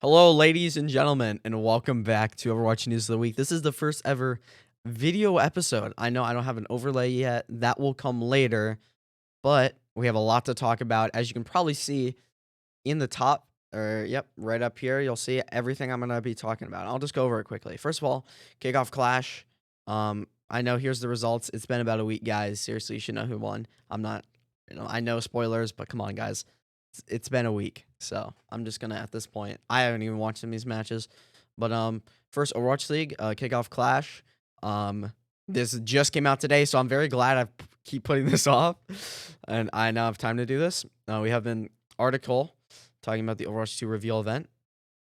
Hello, ladies and gentlemen, and welcome back to Overwatch News of the Week. This is the first ever video episode. I know I don't have an overlay yet. That will come later, but we have a lot to talk about. As you can probably see in the top, or yep, right up here, you'll see everything I'm going to be talking about. I'll just go over it quickly. First of all, Kickoff Clash. I know here's the results. It's been about a week, guys. Seriously, you should know who won. I'm not, I know spoilers, but come on, guys. It's been a week, so I'm just gonna at this point. I haven't even watched some of these matches, but first Overwatch League Kickoff Clash. This just came out today, so I'm very glad I keep putting this off, and I now have time to do this. We have an article talking about the Overwatch 2 reveal event.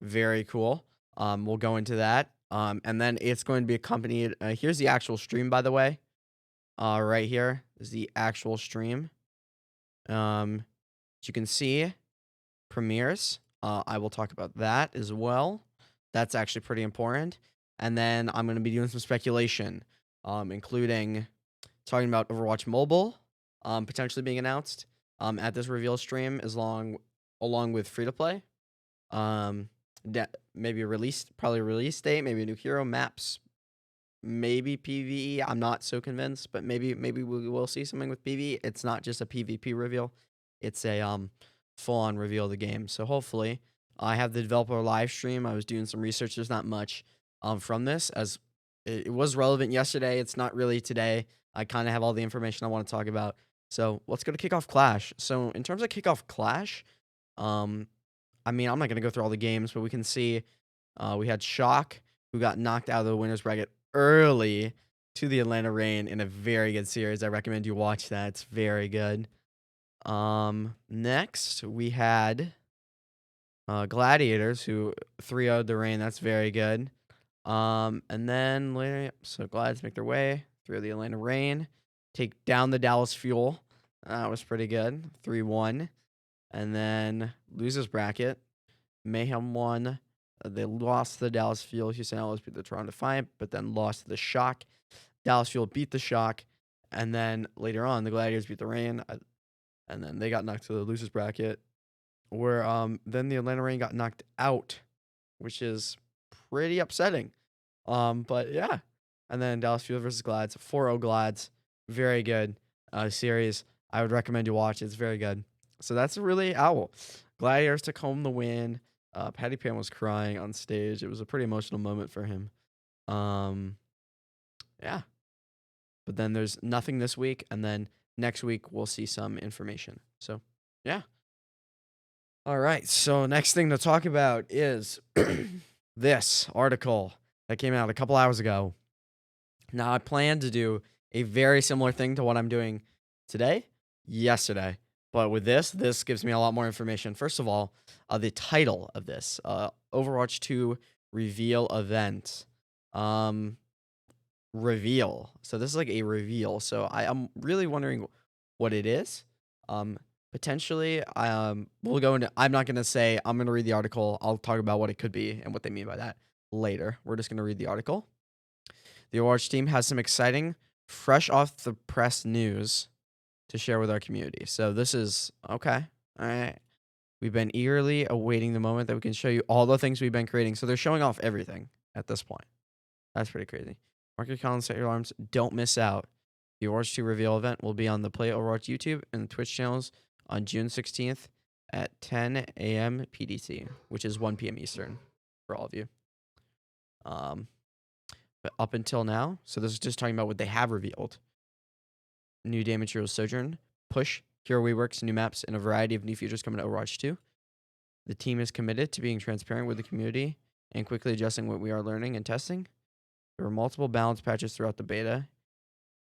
Very cool. We'll go into that. And then it's going to be accompanied. Here's the actual stream, by the way. Right here is the actual stream. As you can see, premieres. I will talk about that as well. That's actually pretty important. And then I'm going to be doing some speculation, including talking about Overwatch Mobile potentially being announced at this reveal stream, along with free to play. Maybe a release date, maybe a new hero, maps, maybe PvE. I'm not so convinced, but maybe we will see something with PvE. It's not just a PvP reveal. It's a full-on reveal of the game. So hopefully, I have the developer live stream. I was doing some research. There's not much from this, as it was relevant yesterday. It's not really today. I kind of have all the information I want to talk about. So let's go to Kickoff Clash. So in terms of Kickoff Clash, I mean, I'm not going to go through all the games, but we can see we had Shock, who got knocked out of the winner's bracket early to the Atlanta Reign in a very good series. I recommend you watch that. It's very good. Next we had Gladiators, who 3-0'd the Reign. That's very good. And then later, so Glads make their way through the Atlanta Reign, take down the Dallas Fuel. That was pretty good. 3-1. And then losers bracket. Mayhem won. They lost to the Dallas Fuel. Houston Allies beat the Toronto Defiant, but then lost to the Shock. Dallas Fuel beat the Shock. And then later on, the Gladiators beat the Reign. And then they got knocked to the losers bracket, where then the Atlanta Reign got knocked out, which is pretty upsetting. But yeah. And then Dallas Fuel versus Glads, 4-0 Glads. Very good series. I would recommend you watch it. It's very good. So that's really owl. Gladiators took home the win. Patty Pan was crying on stage. It was a pretty emotional moment for him. Yeah. But then there's nothing this week, and then next week we'll see some information. So, yeah. All right. So next thing to talk about is this article that came out a couple hours ago. Now, I plan to do a very similar thing to what I'm doing yesterday. But with this gives me a lot more information. First of all, the title of this, Overwatch 2 reveal event. Reveal. So this is like a reveal. So I'm really wondering what it is. Potentially, we'll go into, I'm not going to say, I'm going to read the article. I'll talk about what it could be and what they mean by that later. We're just going to read the article. The Overwatch team has some exciting, fresh off the press news to share with our community. So this is, okay, all right. We've been eagerly awaiting the moment that we can show you all the things we've been creating. So they're showing off everything at this point. That's pretty crazy. Mark your calendar, set your alarms. Don't miss out. The Overwatch 2 reveal event will be on the Play Overwatch YouTube and Twitch channels on June 16th at 10 a.m. PDT, which is 1 p.m. Eastern for all of you. But up until now, so this is just talking about what they have revealed. New Damage Heroes Sojourn, Push, Hero Reworks, new maps, and a variety of new features coming to Overwatch 2. The team is committed to being transparent with the community and quickly adjusting what we are learning and testing. There were multiple balance patches throughout the beta,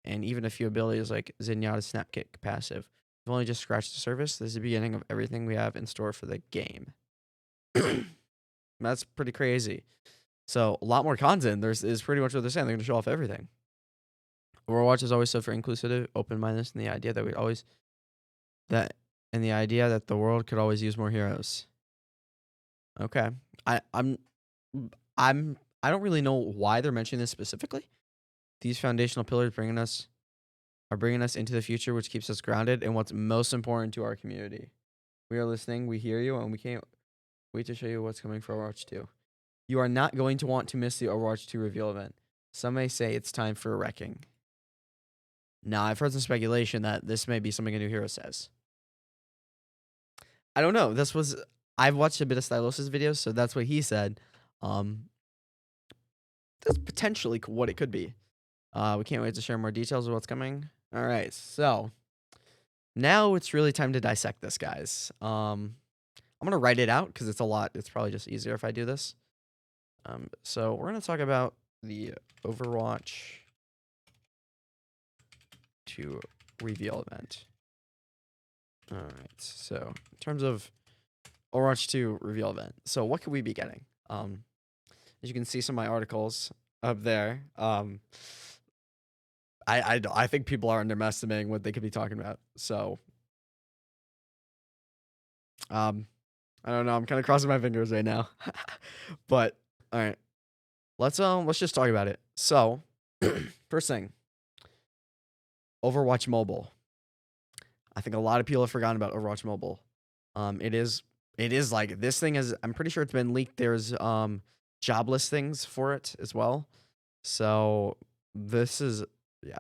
and even a few abilities like Zenyatta's Snap Kick passive. We've only just scratched the surface. This is the beginning of everything we have in store for the game. That's pretty crazy. So a lot more content. Is pretty much what they're saying. They're going to show off everything. Overwatch is always so for inclusive, open-mindedness, and the idea that the idea that the world could always use more heroes. Okay, I don't really know why they're mentioning this specifically. These foundational pillars are bringing us into the future, which keeps us grounded in what's most important to our community. We are listening, we hear you, and we can't Wait to show you what's coming for Overwatch 2. You are not going to want to miss the Overwatch 2 reveal event. Some may say it's time for a wrecking. Now, I've heard some speculation that this may be something a new hero says. I don't know. I've watched a bit of Stylosis videos, so that's what he said. That's potentially what it could be. We can't wait to share more details of what's coming. All right, so now it's really time to dissect this, guys. I'm gonna write it out because it's a lot. It's probably just easier if I do this. So we're gonna talk about the Overwatch 2 reveal event. All right, so in terms of Overwatch 2 reveal event, so what could we be getting? As you can see some of my articles up there. I think people are underestimating what they could be talking about. So, I don't know. I'm kind of crossing my fingers right now. But all right, let's just talk about it. So, first thing, Overwatch Mobile. I think a lot of people have forgotten about Overwatch Mobile. It is like this thing is. I'm pretty sure it's been leaked. There's job listings for it as well. So this is yeah.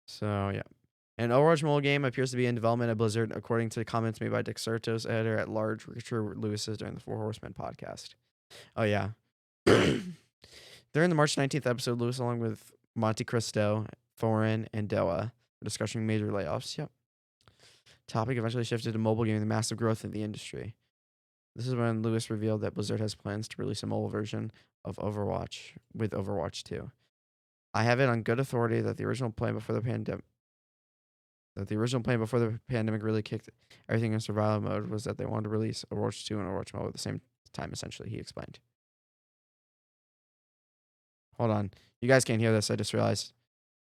So yeah. An Overwatch mobile game appears to be in development at Blizzard, according to comments made by Dexertos, editor at large, Richard Lewis's during the Four Horsemen podcast. Oh yeah. During the March 19th episode, Lewis, along with Monte Cristo, Thorin, and Doa, were discussing major layoffs. Yep. Topic eventually shifted to mobile gaming, the massive growth in the industry. This is when Lewis revealed that Blizzard has plans to release a mobile version of Overwatch with Overwatch 2. I have it on good authority that the original plan before the pandemic really kicked everything in survival mode was that they wanted to release Overwatch 2 and Overwatch Mobile at the same time, essentially, he explained. Hold on. You guys can't hear this. I just realized.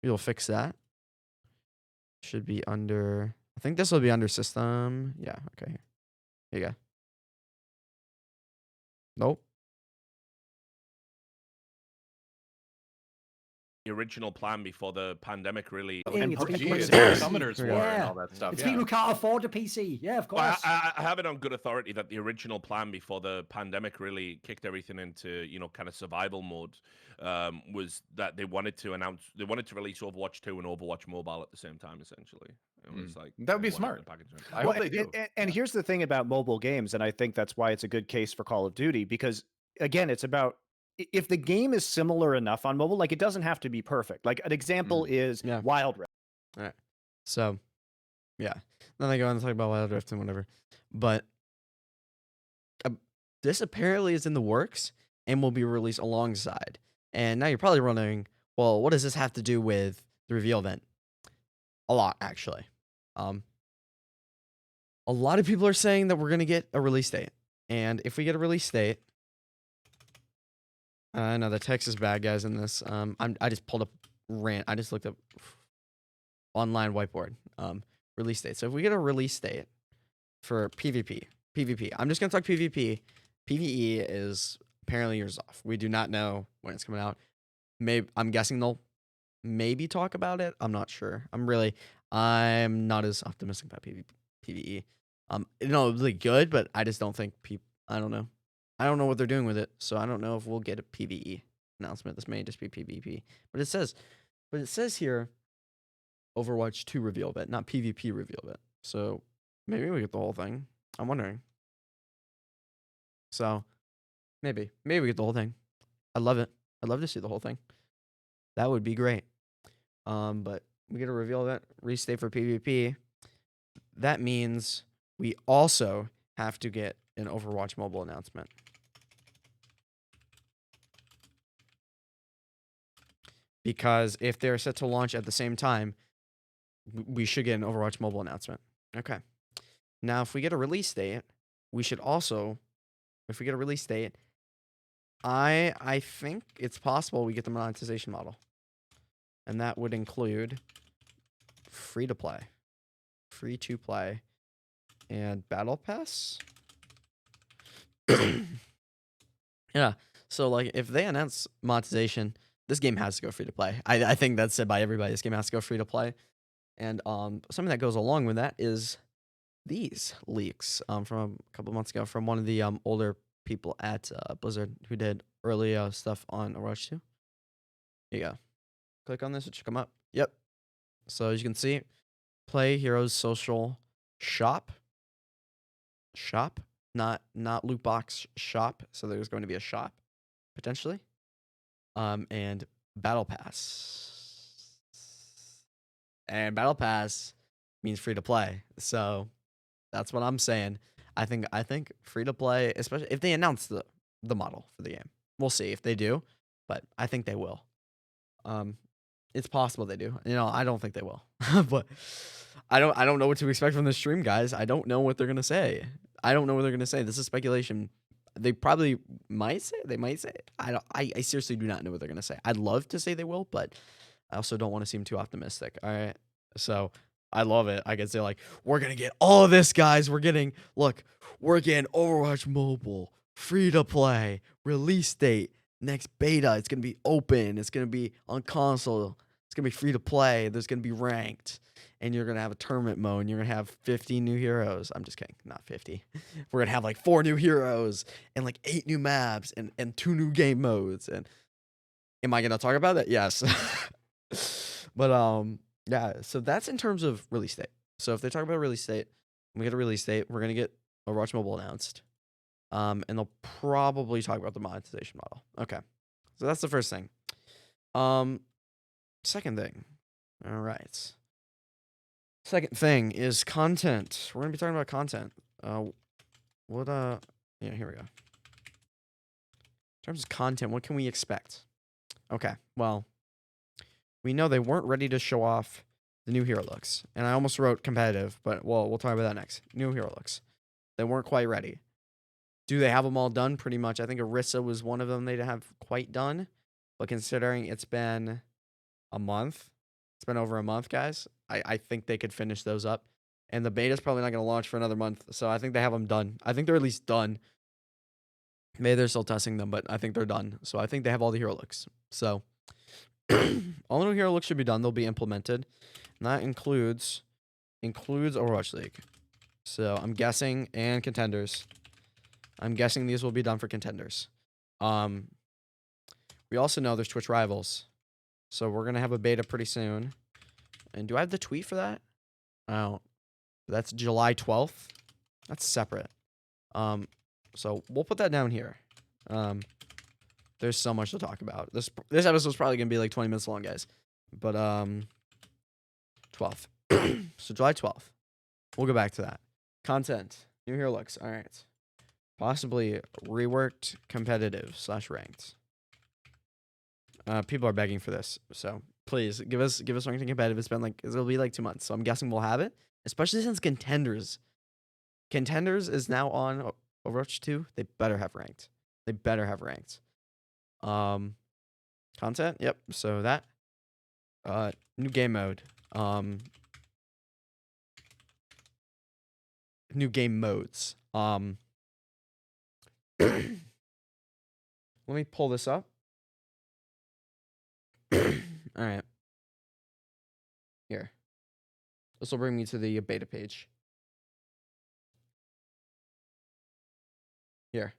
We'll fix that. Should be under... I think this will be under system. Yeah, okay. Here you go. Nope. The original plan before the pandemic really... And PUBG is Summoners War and all that stuff. It's people who can't afford a PC. Yeah, of course. Well, I have it on good authority that the original plan before the pandemic really kicked everything into, kind of survival mode, was that they wanted to release Overwatch 2 and Overwatch Mobile at the same time, essentially. It was like... That would be smart. I hope they do. And here's the thing about mobile games, and I think that's why it's a good case for Call of Duty, because, again, it's about... If the game is similar enough on mobile, like, it doesn't have to be perfect. Like, an example is Wild Rift. All right. So, yeah. Then they go on to talk about Wild Rift and whatever. But this apparently is in the works and will be released alongside. And now you're probably wondering, well, what does this have to do with the reveal event? A lot, actually. A lot of people are saying that we're going to get a release date. And if we get a release date, I know the text is bad, guys, in this. I just pulled up I just looked up online whiteboard release date. So if we get a release date for PvP, I'm just gonna talk PvP. PvE is apparently years off. We do not know when it's coming out. I'm guessing they'll maybe talk about it. I'm not sure. I'm not as optimistic about PvE. Really good, but I just don't think I don't know. I don't know what they're doing with it, so I don't know if we'll get a PvE announcement. This may just be PvP. But it says here Overwatch 2 reveal event, not PvP reveal event. So maybe we get the whole thing. I'm wondering. So maybe we get the whole thing. I'd love it. I'd love to see the whole thing. That would be great. But we get a reveal event, restate for PvP. That means we also have to get an Overwatch Mobile announcement. Because if they're set to launch at the same time, we should get an Overwatch Mobile announcement. Okay. Now, if we get a release date, we should also, if we get a release date, I think it's possible we get the monetization model. And that would include free-to-play, and Battle Pass. Yeah. So, like, if they announce monetization, this game has to go free-to-play. I think that's said by everybody. This game has to go free-to-play. And something that goes along with that is these leaks from a couple months ago from one of the older people at Blizzard who did early stuff on Overwatch 2. Here you go. Click on this, it should come up. Yep. So as you can see, Play Heroes Social Shop. Shop, not loot box shop. So there's going to be a shop potentially. And Battle Pass. And Battle Pass means free to play. So that's what I'm saying. I think free to play, especially if they announce the model for the game. We'll see if they do, but I think they will. It's possible they do. You know, I don't think they will. But I don't know what to expect from the stream, guys. I don't know what they're gonna say. I don't know what they're gonna say. This is speculation. They probably might say it. They might say it. I seriously do not know what they're gonna say. I'd love to say they will, but I also don't want to seem too optimistic. All right. So I love it. I can say like, we're gonna get all of this, guys. We're getting Overwatch Mobile, free to play, release date, next beta. It's gonna be open. It's gonna be on console. It's gonna be free to play. There's gonna be ranked, and you're gonna have a tournament mode. And you're gonna have 50 new heroes. I'm just kidding, not 50. We're gonna have like 4 new heroes and like 8 new maps and 2 new game modes. And am I gonna talk about that? Yes. But yeah. So that's in terms of release date. So if they talk about release date, we get a release date. We're gonna get Overwatch Mobile announced. And they'll probably talk about the monetization model. Okay. So that's the first thing. Second thing. All right. Second thing is content. We're going to be talking about content. Yeah, here we go. In terms of content, what can we expect? Okay. Well, we know they weren't ready to show off the new hero looks. And I almost wrote competitive, but we'll talk about that next. New hero looks. They weren't quite ready. Do they have them all done? Pretty much. I think Orisa was one of them they didn't have quite done. But considering it's been a month, it's been over a month, guys, I think they could finish those up. And the beta's probably not going to launch for another month. So I think they have them done. I think they're at least done. Maybe they're still testing them, but I think they're done. So I think they have all the hero looks. So all the new hero looks should be done. They'll be implemented. And that includes Overwatch League. So I'm guessing, and contenders. I'm guessing these will be done for contenders. We also know there's Twitch Rivals. So we're going to have a beta pretty soon. And do I have the tweet for that? Oh, that's July 12th. That's separate. So we'll put that down here. There's so much to talk about. This episode's probably going to be like 20 minutes long, guys. But 12th. So July 12th. We'll go back to that. Content. New hero looks. All right. Possibly reworked competitive / ranked. People are begging for this, so please give us ranked and competitive. It'll be like 2 months, so I'm guessing we'll have it. Especially since contenders is now on Overwatch 2. They better have ranked. Content. Yep. So that new game mode. New game modes. Let me pull this up. All right. Here. This will bring me to the beta page. Here.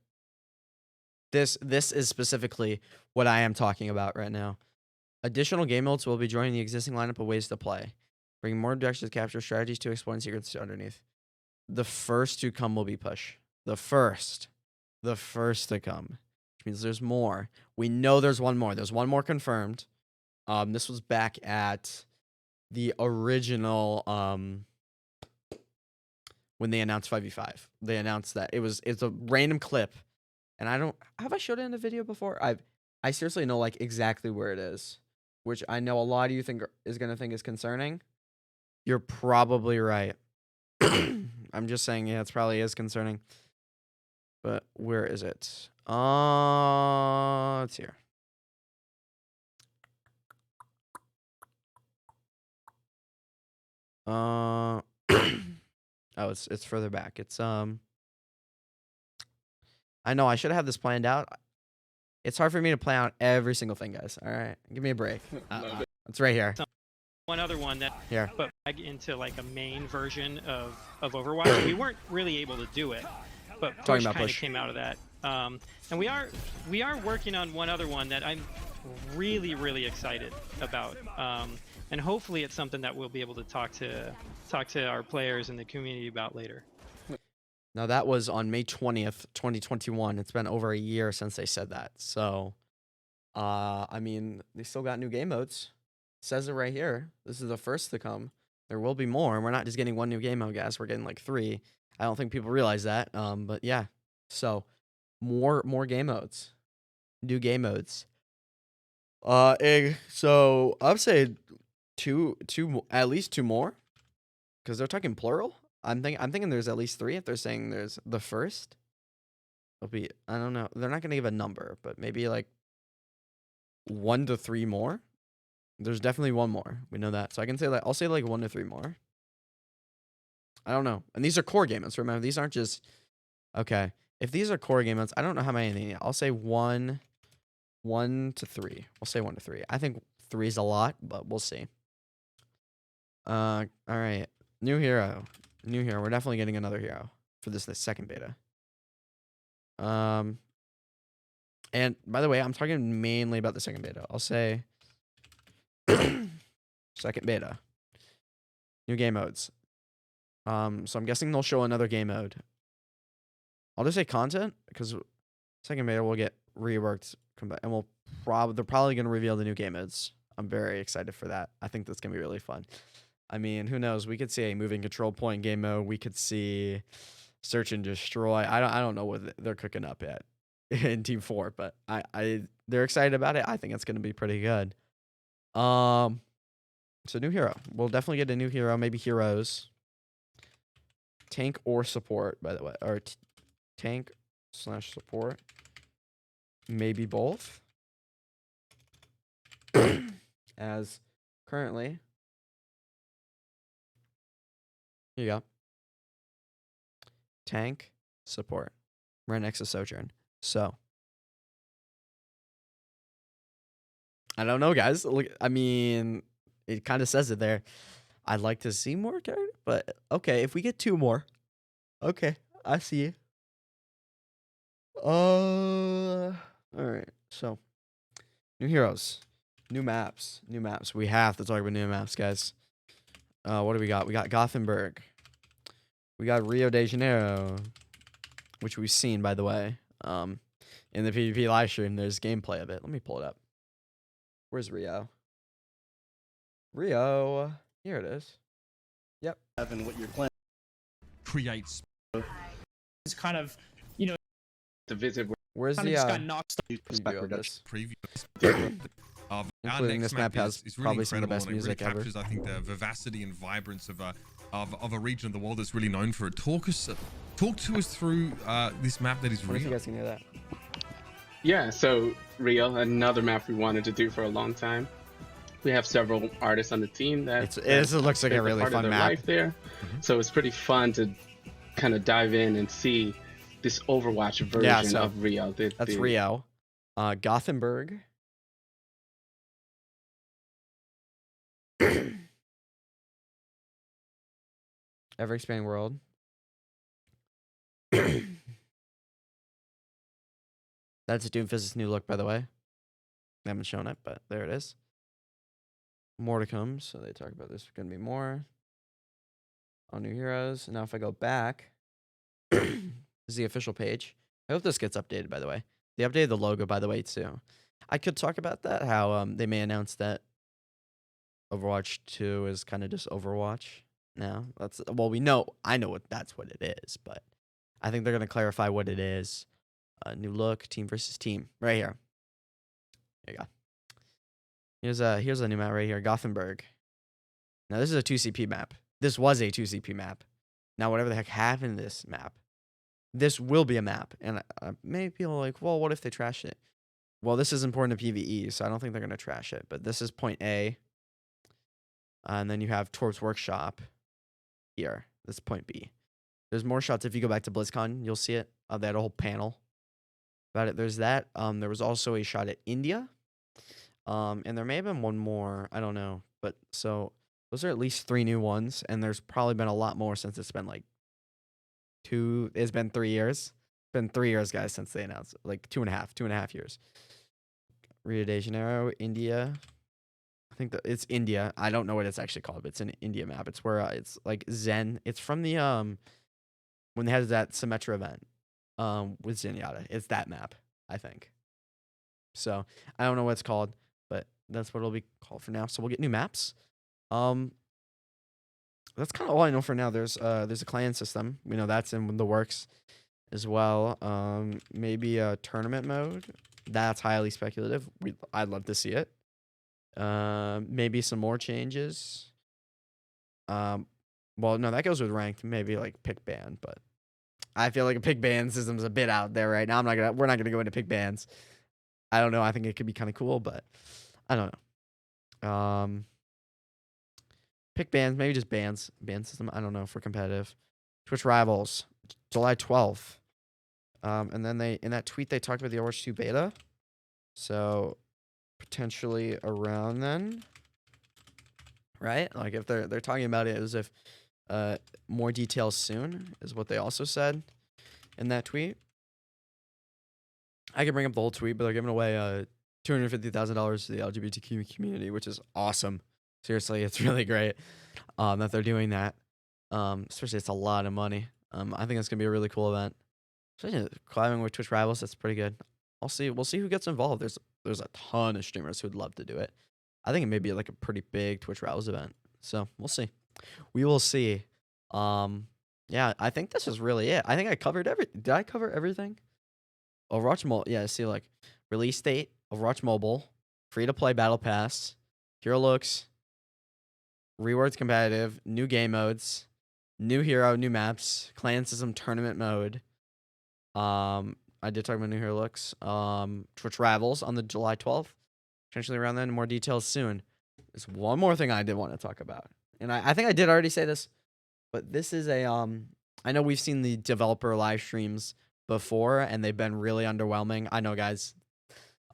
This is specifically what I am talking about right now. Additional game modes will be joining the existing lineup of ways to play, bringing more objectives to capture, strategies to explore, and secrets to underneath. The first to come will be push. The first to come, which means there's more. We know there's one more. There's one more confirmed. This was back at the original when they announced 5v5. They announced that it's a random clip, and have I showed it in a video before? I seriously know like exactly where it is, which I know a lot of you is concerning. You're probably right. I'm just saying, yeah, it's probably is concerning. But where is it? It's here. Oh, it's further back. It's I know I should have this planned out. It's hard for me to plan out every single thing, guys. All right, give me a break. It's right here. one other one that Here. put into like a main version of Overwatch. We weren't really able to do it, but Push kind of came out of that. And we are working on one other one that I'm really excited about. And hopefully it's something that we'll be able to talk to our players in the community about later. Now that was on May 20th, 2021. It's been over a year since they said that. So, I mean, they still got new game modes. It says it right here. This is the first to come. There will be more, and we're not just getting one new game mode, guys. We're getting like 3. I don't think people realize that. But yeah. So, more game modes. New game modes. So I'd say two, at least 2 more, because they're talking plural. I'm thinking there's at least 3 if they're saying there's the first. It'll be, I don't know. They're not gonna give a number, but maybe like 1 to 3 more. There's definitely 1 more. We know that. So I can say like I'll say like 1 to 3 more. I don't know. And these are core game modes. Remember, these aren't just okay. If these are core game modes, I don't know how many. I'll say 1 to 3. We'll say 1 to 3. I think 3 is a lot, but we'll see. All right. New hero. We're definitely getting another hero for this second beta. And by the way, I'm talking mainly about the second beta. I'll say second beta. New game modes. So I'm guessing they'll show another game mode. I'll just say content, because second beta will get reworked, and they're probably gonna reveal the new game modes. I'm very excited for that. I think that's gonna be really fun. I mean, who knows? We could see a moving control point game mode. We could see search and destroy. I don't know what they're cooking up yet in Team 4, but they're excited about it. I think it's gonna be pretty good. So new hero. We'll definitely get a new hero. Maybe heroes. Tank or support, by the way, or tank/support. Maybe both. As currently. Here you go. Tank, support. Right next to Sojourn. So. I don't know, guys. Look, I mean, it kind of says it there. I'd like to see more characters, but okay, if we get 2 more. Okay, I see you. All right. So, new heroes, new maps. We have to talk about new maps, guys. What do we got? We got Gothenburg. We got Rio de Janeiro, which we've seen, by the way. In the PvP live stream, there's gameplay of it. Let me pull it up. Where's Rio? Rio. Here it is. Yep. Having what you're playing creates. It's kind of, you know, the visit. Where's the got knocked preview of this? Including this map has is really probably some of the incredible, best and it music really ever. captures, I think, the vivacity and vibrance of a region of the world that's really known for it. Talk to us through this map that is What if you real. guys can hear that? Yeah, so Rio, another map we wanted to do for a long time. We have several artists on the team that it looks like a really part of fun their map. life there. So it's pretty fun to kind of dive in and see this Overwatch version of Rio. That's Rio. Gothenburg. Ever expanding world. That's Doomfist's new look, by the way. They haven't shown it, but there it is. More to come, so they talk about this. Gonna be more on new heroes. Now, if I go back, this is the official page. I hope this gets updated, by the way. They updated the logo, by the way, too. I could talk about that, how they may announce that Overwatch 2 is kind of just Overwatch now. Well, I know that's what it is, but I think they're gonna clarify what it is. New look, team versus team, right here. There you go. Here's a new map right here, Gothenburg. Now this is a 2CP map. This was a 2CP map. Now whatever the heck happened to this map, this will be a map. And maybe people are like, well, what if they trash it? Well, this is important to PvE, so I don't think they're gonna trash it. But this is point A. And then you have Torp's Workshop here. This is point B. There's more shots. If you go back to BlizzCon, you'll see it. They had a whole panel about it. There's that. There was also a shot at India. And there may have been one more. I don't know. But so Those are at least 3 new ones, and there's probably been a lot more since it's been like 2. It's been 3 years. It's been 3 years, guys, since they announced it. Like 2.5 years. Rio de Janeiro, India. I think that it's India. I don't know what it's actually called, but it's an India map. It's where it's like Zen. It's from the when they had that Symmetra event with Zenyatta. It's that map, I think. So I don't know what it's called, but that's what it'll be called for now. So we'll get new maps. That's kind of all I know for now. There's a clan system. We know that's in the works as well. Maybe a tournament mode. That's highly speculative. I'd love to see it. Maybe some more changes. Well, no, that goes with ranked. Maybe like pick ban, but I feel like a pick ban system's a bit out there right now. We're not gonna go into pick bans. I don't know. I think it could be kind of cool, but I don't know. Pick bans, maybe just ban system. I don't know for competitive. Twitch Rivals, July 12th. And then in that tweet they talked about the Overwatch 2 beta. So potentially around then, right? Like if they're talking about it as if more details soon is what they also said in that tweet. I can bring up the whole tweet, but they're giving away $250,000 to the LGBTQ community, which is awesome. Seriously, it's really great that they're doing that. Especially it's a lot of money. I think it's gonna be a really cool event. Especially collabing with Twitch Rivals, that's pretty good. We'll see who gets involved. There's a ton of streamers who would love to do it. I think it may be like a pretty big Twitch Rivals event. So we'll see. We will see. Yeah, I think this is really it. I think I covered Did I cover everything? Overwatch Mobile. Yeah, see like release date, Overwatch Mobile, free to play battle pass, hero looks, rewards competitive, new game modes, new hero, new maps, clan system tournament mode. I did talk about new hero looks. Twitch Rivals on the July 12th. Potentially around then. More details soon. There's one more thing I did want to talk about. And I think I did already say this, but this is a I know we've seen the developer live streams before and they've been really underwhelming. I know, guys.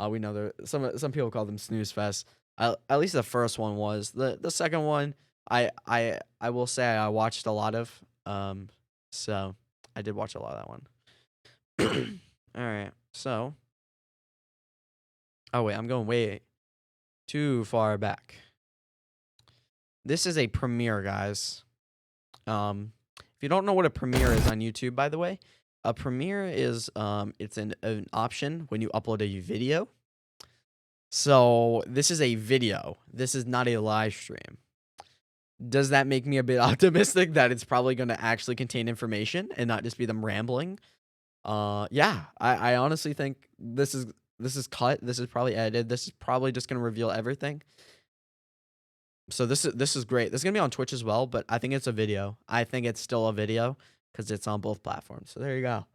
We know there some people call them snooze fest. At least the first one was. The second one I will say I watched a lot of. So I did watch a lot of that one. All right. So oh wait, I'm going way too far back. This is a premiere, guys. If you don't know what a premiere is on YouTube, by the way, a premiere is it's an option when you upload a video. So this is a video. This is not a live stream. Does that make me a bit optimistic that it's probably going to actually contain information and not just be them rambling? Yeah, I honestly think this is cut. This is probably edited. This is probably just going to reveal everything. So this is great. This is going to be on Twitch as well, but I think it's a video. I think it's still a video because it's on both platforms. So there you go.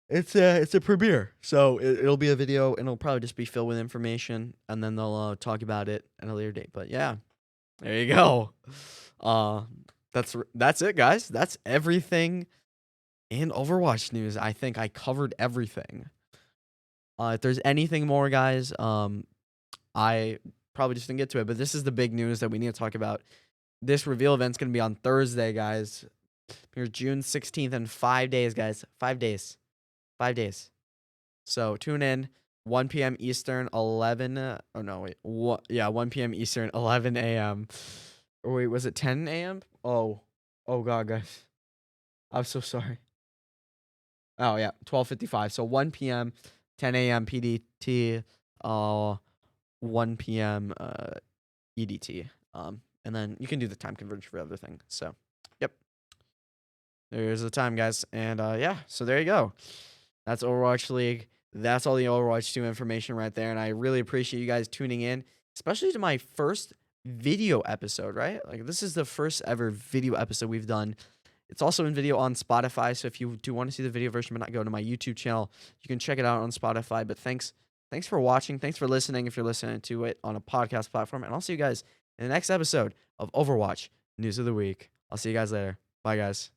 It's a premiere. So it'll be a video and it'll probably just be filled with information and then they'll talk about it at a later date. But yeah, there you go. That's it, guys. That's everything in Overwatch news. I think I covered everything. If there's anything more, guys, I probably just didn't get to it, but this is the big news that we need to talk about. This reveal event's going to be on Thursday, guys. Here's June 16th in 5 days, guys. 5 days. 5 days. So tune in. 1 p.m. Eastern, 11. Oh, no, wait. 1 p.m. Eastern, 11 a.m. Or wait, was it 10 a.m.? Oh, God, guys. I'm so sorry. Oh, yeah, 12:55. So 1 p.m., 10 a.m. PDT, 1 p.m. EDT. And then you can do the time conversion for everything. So, yep. There's the time, guys. And yeah, so there you go. That's Overwatch League. That's all the Overwatch 2 information right there. And I really appreciate you guys tuning in, especially to my first video episode, right? Like, this is the first ever video episode we've done. It's also in video on Spotify. So if you do want to see the video version but not go to my YouTube channel, you can check it out on Spotify. But thanks for watching. Thanks for listening if you're listening to it on a podcast platform. And I'll see you guys in the next episode of Overwatch News of the Week. I'll see you guys later. Bye, guys.